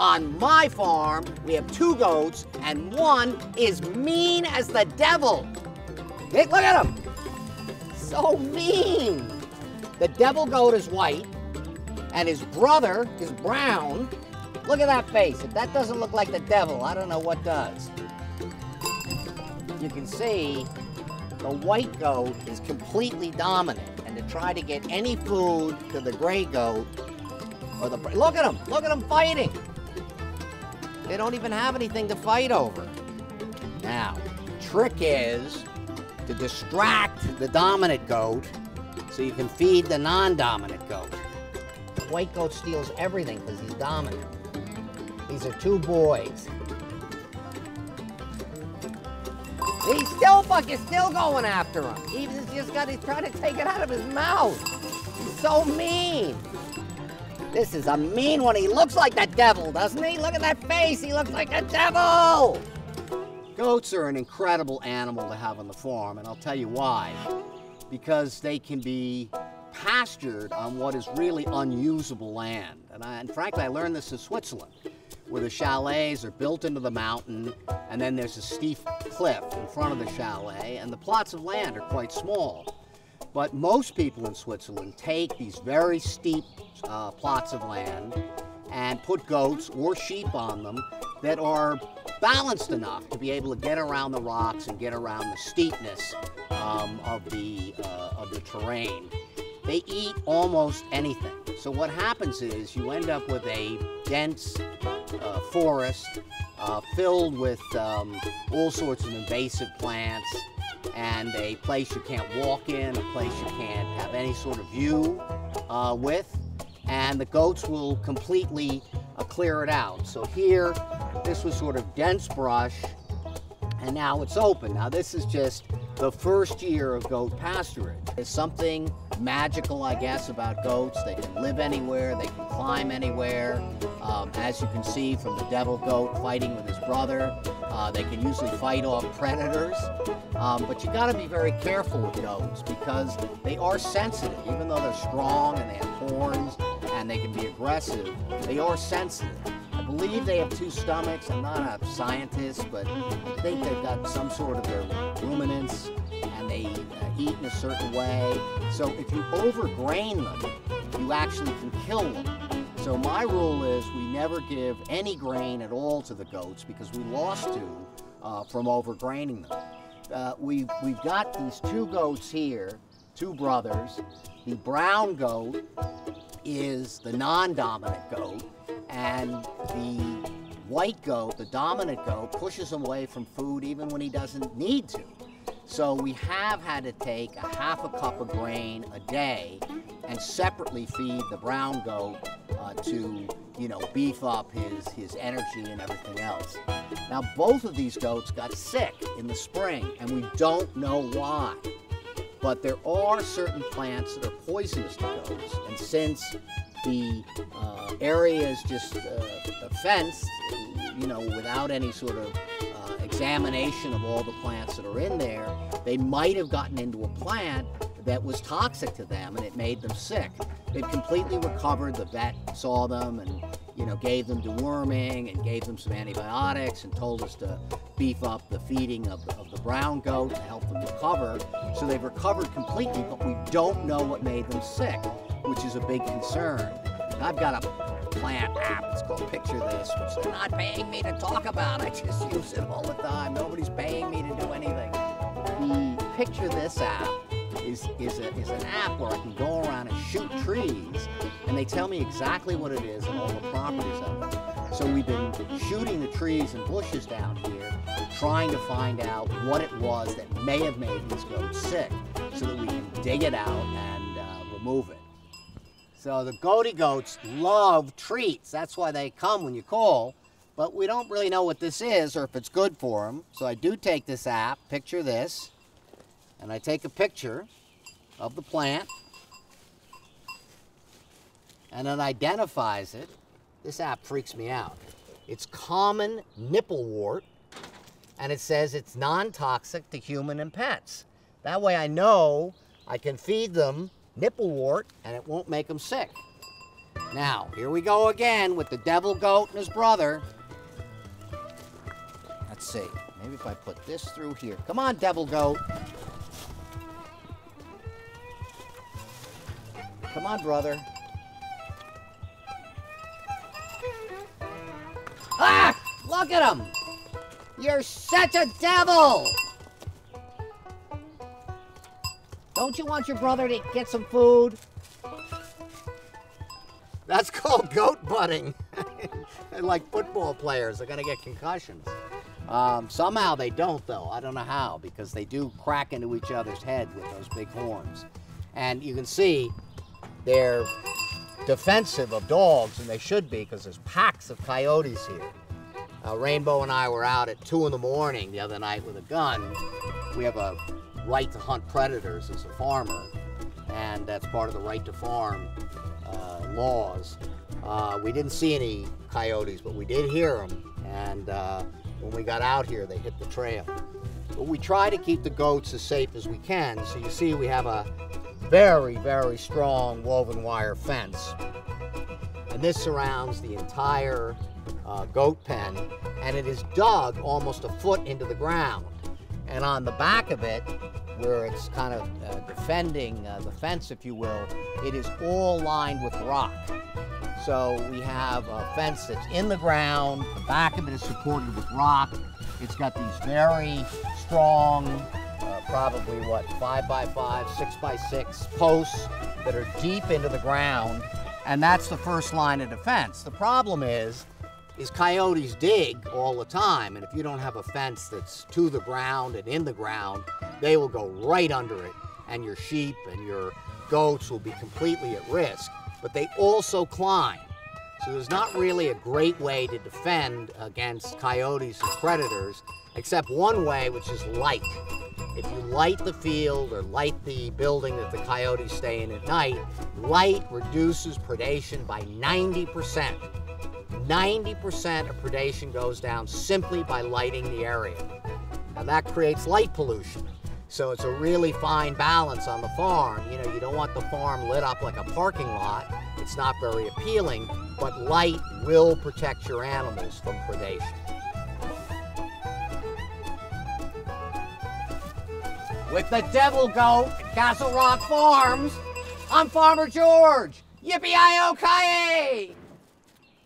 On my farm, we have 2 goats, and one is mean as the devil. Hey, look at him. So mean. The devil goat is white, and his brother is brown. Look at that face. If that doesn't look like the devil, I don't know what does. You can see the white goat is completely dominant, and to try to get any food to the gray goat, or the, look at them fighting. They don't even have anything to fight over. Now, the trick is to distract the dominant goat so you can feed the non-dominant goat. The white goat steals everything because he's dominant. These are 2 boys. He's still going after him. He's trying to take it out of his mouth. He's so mean. This is a mean one. He looks like the devil, doesn't he? Look at that face. He looks like the devil. Goats are an incredible animal to have on the farm, and I'll tell you why. Because they can be pastured on what is really unusable land. And frankly, I learned this in Switzerland, where the chalets are built into the mountain, and then there's a steep cliff in front of the chalet, and the plots of land are quite small. But most people in Switzerland take these very steep plots of land and put goats or sheep on them that are balanced enough to be able to get around the rocks and get around the steepness of the terrain. They eat almost anything. So what happens is you end up with a dense forest filled with all sorts of invasive plants, and a place you can't walk in, a place you can't have any sort of view with, and the goats will completely clear it out. So here, this was sort of dense brush, and now it's open. Now this is just the first year of goat pasturage. There's something magical, I guess, about goats. They can live anywhere, they can climb anywhere. As you can see from the devil goat fighting with his brother, they can usually fight off predators. But you gotta be very careful with goats because they are sensitive. Even though they're strong and they have horns and they can be aggressive, they are sensitive. I believe they have 2 stomachs. I'm not a scientist, but I think they've got some sort of their ruminants, and they eat in a certain way. So if you overgrain them, you actually can kill them. So my rule is we never give any grain at all to the goats because we lost 2 from overgraining them. We've got these 2 goats here, 2 brothers. The brown goat is the non-dominant goat, and the white goat, the dominant goat, pushes him away from food even when he doesn't need to. So we have had to take a half a cup of grain a day and separately feed the brown goat to, you know, beef up his energy and everything else. Now, both of these goats got sick in the spring, and we don't know why. But there are certain plants that are poisonous to goats, and since the area is just fenced, you know, without any sort of examination of all the plants that are in there, they might have gotten into a plant that was toxic to them and it made them sick. They've completely recovered. The vet saw them and, you know, gave them deworming and gave them some antibiotics and told us to beef up the feeding of the brown goat to help them recover. So they've recovered completely, but we don't know what made them sick, which is a big concern. And I've got a plant app, it's called Picture This, which they're not paying me to talk about. I just use it all the time. Nobody's paying me to do anything. The Picture This app is an app where I can go around and shoot trees, and they tell me exactly what it is and all the properties of it. So we've been shooting the trees and bushes down here, trying to find out what it was that may have made these goats sick, so that we can dig it out and remove it. So the goaty goats love treats. That's why they come when you call, but we don't really know what this is or if it's good for them. So I do take this app, Picture This, and I take a picture of the plant, and it identifies it. This app freaks me out. It's common nipplewort, and it says it's non-toxic to human and pets. That way I know I can feed them nipplewort and it won't make them sick. Now, here we go again with the devil goat and his brother. Let's see. Maybe if I put this through here. Come on, devil goat. Come on, brother. Ah! Look at him! You're such a devil! Don't you want your brother to get some food? That's called goat butting. Like football players, they're gonna get concussions. Somehow they don't, though. I don't know how, because they do crack into each other's head with those big horns. And you can see they're defensive of dogs, and they should be, because there's packs of coyotes here. Rainbow and I were out at 2 in the morning the other night with a gun. We have a right to hunt predators as a farmer, and that's part of the right to farm laws. We didn't see any coyotes, but we did hear them, and when we got out here, they hit the trail. But we try to keep the goats as safe as we can, so you see we have a very, very strong woven wire fence, and this surrounds the entire goat pen, and it is dug almost a foot into the ground. And on the back of it, where it's kind of defending the fence, if you will, it is all lined with rock. So we have a fence that's in the ground, the back of it is supported with rock. It's got these very strong, probably what, 5x5, 6x6 posts that are deep into the ground, and that's the first line of defense. The problem is coyotes dig all the time, and if you don't have a fence that's to the ground and in the ground, they will go right under it, and your sheep and your goats will be completely at risk. But they also climb, so there's not really a great way to defend against coyotes and predators, except one way, which is light. If you light the field or light the building that the coyotes stay in at night, light reduces predation by 90%. 90% of predation goes down simply by lighting the area. Now that creates light pollution. So it's a really fine balance on the farm. You know, you don't want the farm lit up like a parking lot. It's not very appealing, but light will protect your animals from predation. With the devil goat at Castle Rock Farms, I'm Farmer George. Yippee-i-o-ki-yay!